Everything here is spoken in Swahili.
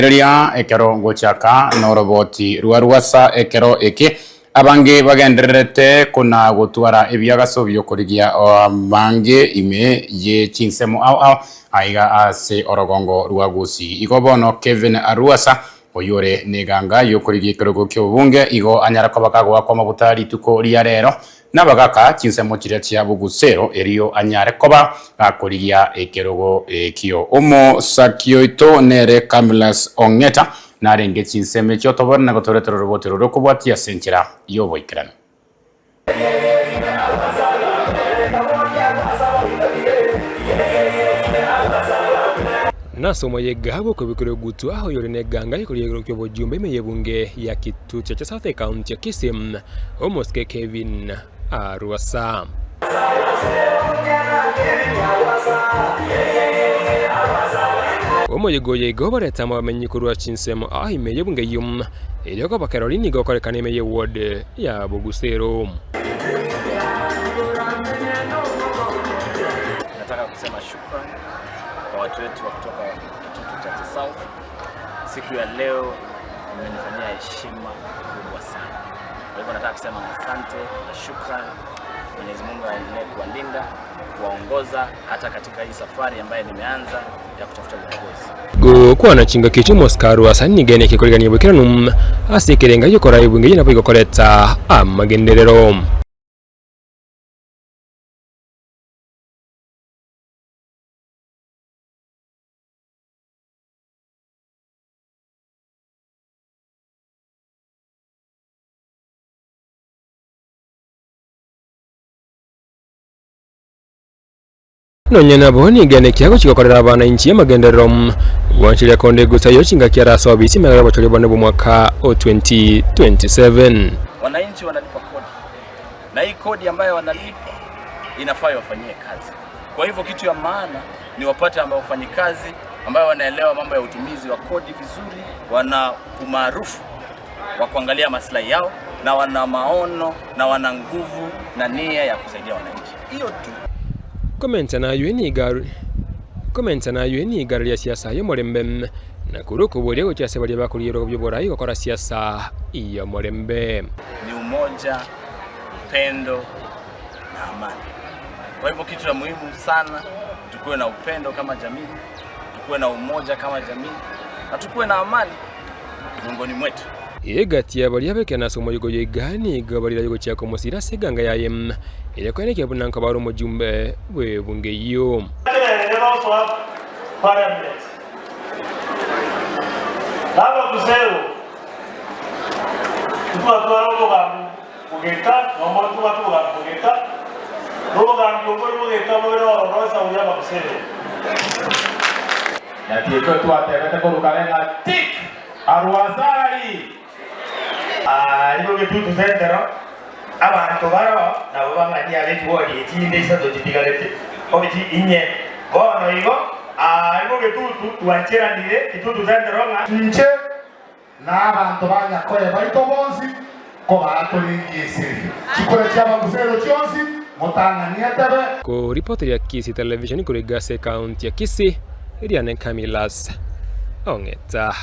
Ria ekero gochaka noroboti ruaruasa ekero eke abange bagendererete kuna gutwara ebyagaso byokurigia abange ime ye chinsemo au aiga ase orogongo ruagusi igobono Kevin Aruasa oyore neganga yokurigia kerogo kyobunge igo anyara kobakagwa kwa mabutari tuko ria rero nabagaka chinsemo chiria chia bugusero erio anyare koba akurigia ekerogo kyo omo sakio ito nere Kamilas Ongeta narenge chinseme chotobona na gotoretero robotero rokobwatia senchira yoboikrana Nasomo yegabo kubikore gutu aho yore neganga ikuriye kyo bojumbe meyebunge ya Kitutu cha South County ya Kisim omoske Kevin Aruasa omoyegoye gobareta mamenyikurwa chinsemo aho imeyebunge yum iliyoko pa Caroline gokorekana imeye ward ya Bugusero. Nataka kusema shukrani kwa watu wetu wa kutoka Kitutu cha South. Siku ya leo mmenifanyia heshima kubwa sana. Kwa hivyo nataka kusema asante na shukrani. Mwenyezi Mungu aendelee kuwalinda, kuwaongoza hata katika hii safari ambayo nimeanza ya kutafuta uongozi. Kwa na chinga kichumo Oskaru asani gene kikoligania bukiranum asikirenga yokora ibunge yina pigokoreta amagenderero. Nonyena boni gane kiago chikokorera abana inchi y'amagenderero wanchile konde gusa yochinga kiaraso bisi megara bachole bane mwaka 2027. Wananchi wanalipa kodi. Na hii kodi ambayo wanalipa inafaa wafanyie kazi. Kwa hivyo kitu ya maana ni wapate ambao wafanyikazi ambao wanaelewa mambo ya utumizi wa kodi vizuri, wana umaarufu wa kuangalia maslahi yao na wana maono na wana nguvu na nia ya kusaidia wananchi. Hiyo tu. Komenta na yueni gari ya siasa ya Morembe na kuruko bole go cyase bali bakuriro byobora igokora siasa iya Morembe ni umoja, upendo na amani. Kwa hivyo kitu cha muhimu sana tukue na upendo kama jamii, tukue na umoja kama jamii na tukue na amani miongoni mwetu. Egati ya bali abeke na somo yugo yegani gabarira yugo cyako musira seganga yayem ile kwene ke bunanka baro mujumbe we bunge yo Lava kusero tuwa roga mugeta nomoro tuwa mugeta roga ngogoro mugeta boro rosa uya kusero ya tieko tuwa tebete korukalenga tik Aruasari ibo Kitutu Centero abantu baro nabo bamani abetwori ekinde isato kitigalete obiti inye bono ibo ibo Kitutu twancheranire Kitutu Centero nche n'abantu banyakore barito bonsi ko batoringisiri kikore cy'abagusero cyonsi mutangania tebe ko ripoti ya Kisi Television kuri Gase County ya Kisi iriane Kamilas Ongeta.